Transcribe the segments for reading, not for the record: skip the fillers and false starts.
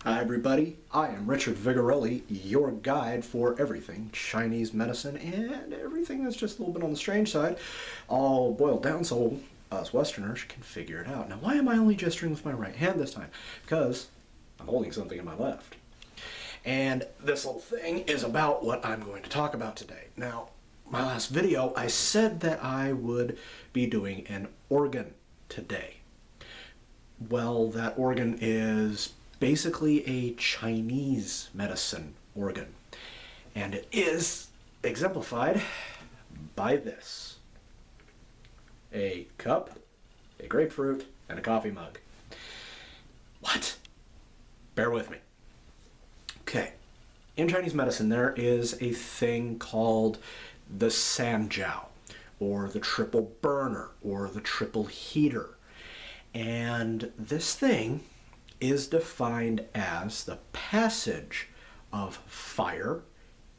Hi everybody, I am Richard Vigorelli, your guide for everything Chinese medicine and everything that's just a little bit on the strange side, all boiled down so us Westerners can figure it out. Now, why am I only gesturing with my right hand this time? Because I'm holding something in my left. And this little thing is about what I'm going to talk about today. Now, my last video, I said that I would be doing an organ today. Well, that organ is basically a Chinese medicine organ, and it is exemplified by this: a cup, a grapefruit, and a coffee mug. What? Bear with me. Okay, in Chinese medicine there is a thing called the San Jiao, or the triple burner, or the triple heater, and this thing is defined as the passage of fire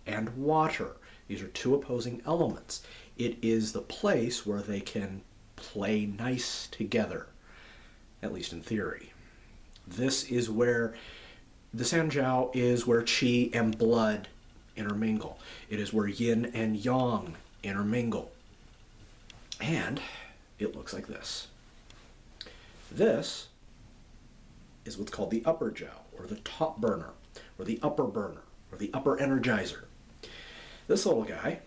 and water. These are two opposing elements. It is the place where they can play nice together, at least in theory. This is where the San Jiao is where qi and blood intermingle. It is where yin and yang intermingle. And it looks like this. This is what's called the upper jiao, or the top burner, or the upper burner, or the upper energizer. This little guy,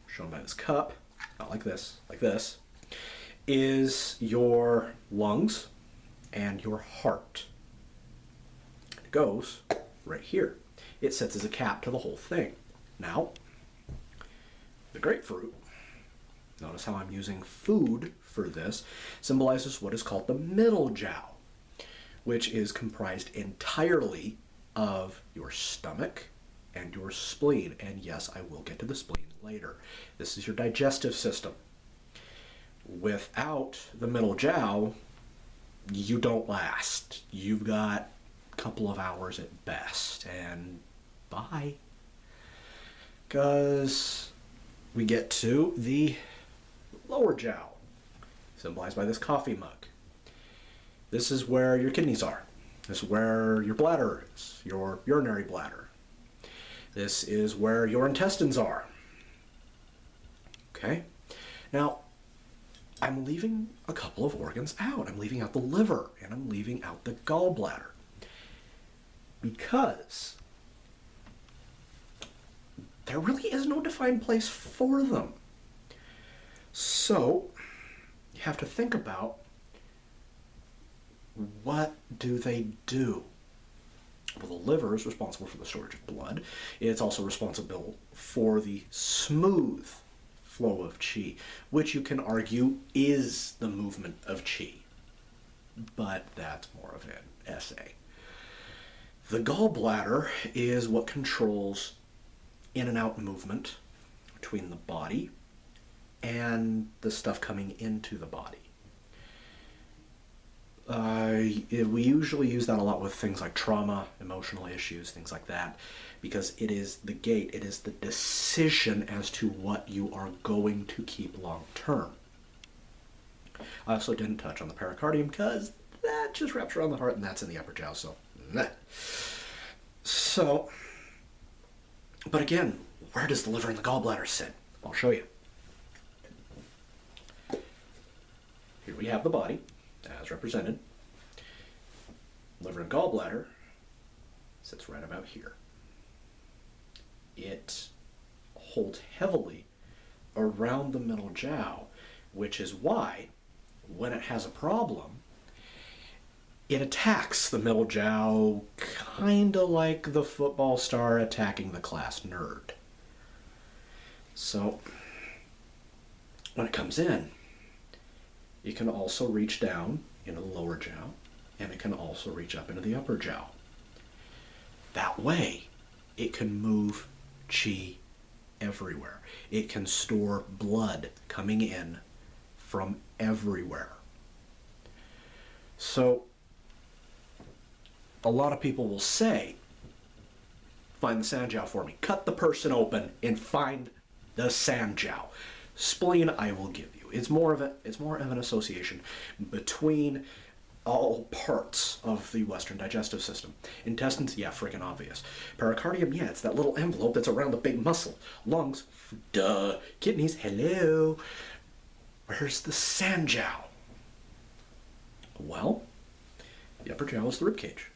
shown by this cup, not like this, is your lungs and your heart. It goes right here. It sits as a cap to the whole thing. Now, the grapefruit, notice how I'm using food for this, symbolizes what is called the middle jiao, which is comprised entirely of your stomach and your spleen. And yes, I will get to the spleen later. This is your digestive system. Without the middle jiao, you don't last. You've got a couple of hours at best, and bye. Because we get to the lower jiao, symbolized by this coffee mug. This is where your kidneys are. This is where your bladder is, your urinary bladder. This is where your intestines are. Okay? Now, I'm leaving a couple of organs out. I'm leaving out the liver, and I'm leaving out the gallbladder, because there really is no defined place for them. So, you have to think about, what do they do? Well, the liver is responsible for the storage of blood. It's also responsible for the smooth flow of qi, which you can argue is the movement of qi. But that's more of an essay. The gallbladder is what controls in and out movement between the body and the stuff coming into the body. We usually use that a lot with things like trauma, emotional issues, things like that, because it is the gate, it is the decision as to what you are going to keep long term. I also didn't touch on the pericardium because that just wraps around the heart, and that's in the upper jiao, so nah. So, but again, where does the liver and the gallbladder sit? I'll show you. Here we have the body, as represented. Liver and gallbladder sits right about here. It holds heavily around the middle jiao, which is why, when it has a problem, it attacks the middle jiao kinda like the football star attacking the class nerd. So, when it comes in, it can also reach down into the lower jiao, and it can also reach up into the upper jiao. That way, it can move qi everywhere. It can store blood coming in from everywhere. So, a lot of people will say, find the San Jiao for me. Cut the person open and find the San Jiao. Spleen, I will give you. It's more of an association between all parts of the Western digestive system. Intestines, yeah, freaking obvious. Pericardium, yeah, it's that little envelope that's around the big muscle. Lungs, duh. Kidneys, hello. Where's the San Jiao? Well, the upper jiao is the rib cage.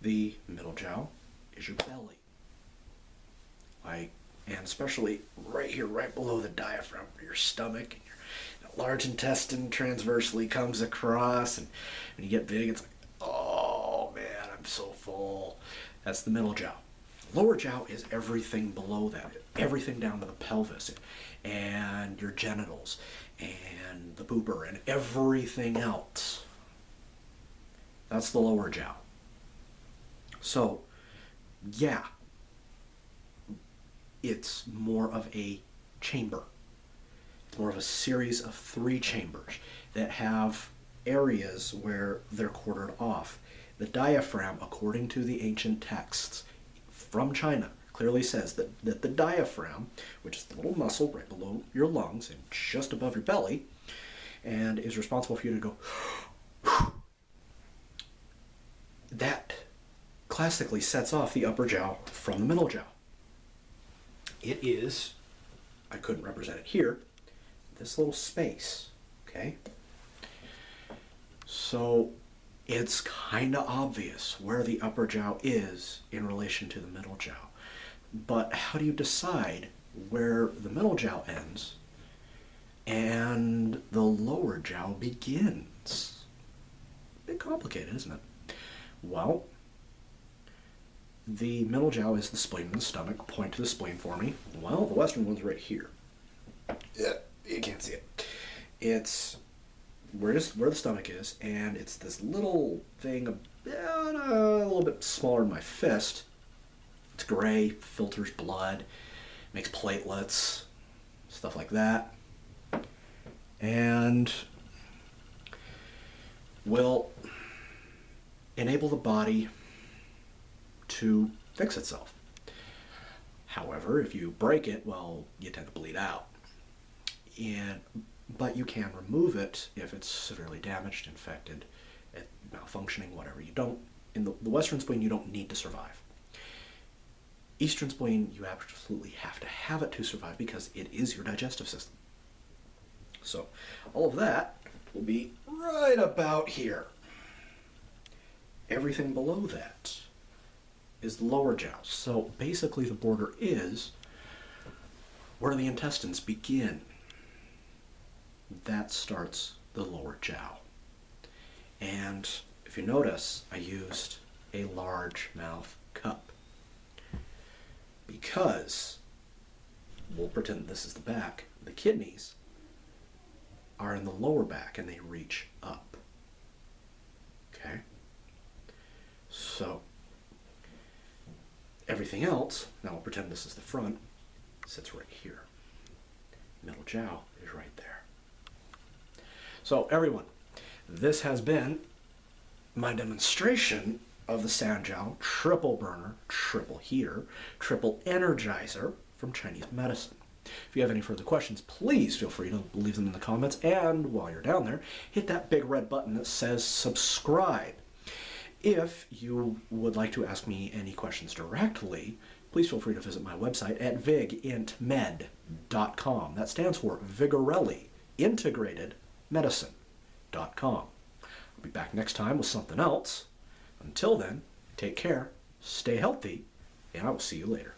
The middle jiao is your belly. And especially right here, right below the diaphragm, where your stomach and your large intestine transversely comes across, and when you get big, it's like, oh man, I'm so full. That's the middle jiao. Lower jiao is everything below that, everything down to the pelvis, and your genitals, and the pooper, and everything else. That's the lower jiao. So, yeah, it's more of a chamber. It's more of a series of 3 chambers that have areas where they're quartered off. The diaphragm, according to the ancient texts from China, clearly says that the diaphragm, which is the little muscle right below your lungs and just above your belly, and is responsible for you to go, that classically sets off the upper jiao from the middle jiao. It is, I couldn't represent it here, this little space, okay? So it's kind of obvious where the upper jiao is in relation to the middle jiao. But how do you decide where the middle jiao ends and the lower jiao begins? A bit complicated, isn't it? Well, the middle jiao is the spleen in the stomach. Point to the spleen for me. Well, the western one's right here. Yeah, you can't see it. It's where the stomach is, and it's this little thing about a little bit smaller than my fist. It's gray, filters blood, makes platelets, stuff like that, and will enable the body to fix itself. However, if you break it, well, you tend to bleed out. But you can remove it if it's severely damaged, infected, malfunctioning, whatever. You don't, in the western spleen, you don't need to survive. Eastern spleen, you absolutely have to have it to survive because it is your digestive system. So all of that will be right about here. Everything below that is the lower jiao. So basically the border is where the intestines begin. That starts the lower jiao. And if you notice, I used a large mouth cup because, we'll pretend this is the back, the kidneys are in the lower back and they reach up. Okay? So, everything else, now we'll pretend this is the front, sits right here. Middle jiao is right there. So everyone, this has been my demonstration of the San Jiao triple burner, triple heater, triple energizer from Chinese medicine. If you have any further questions, please feel free to leave them in the comments, and while you're down there, hit that big red button that says subscribe. If you would like to ask me any questions directly, please feel free to visit my website at vigintmed.com. That stands for Vigorelli Integrated Medicine.com. I'll be back next time with something else. Until then, take care, stay healthy, and I will see you later.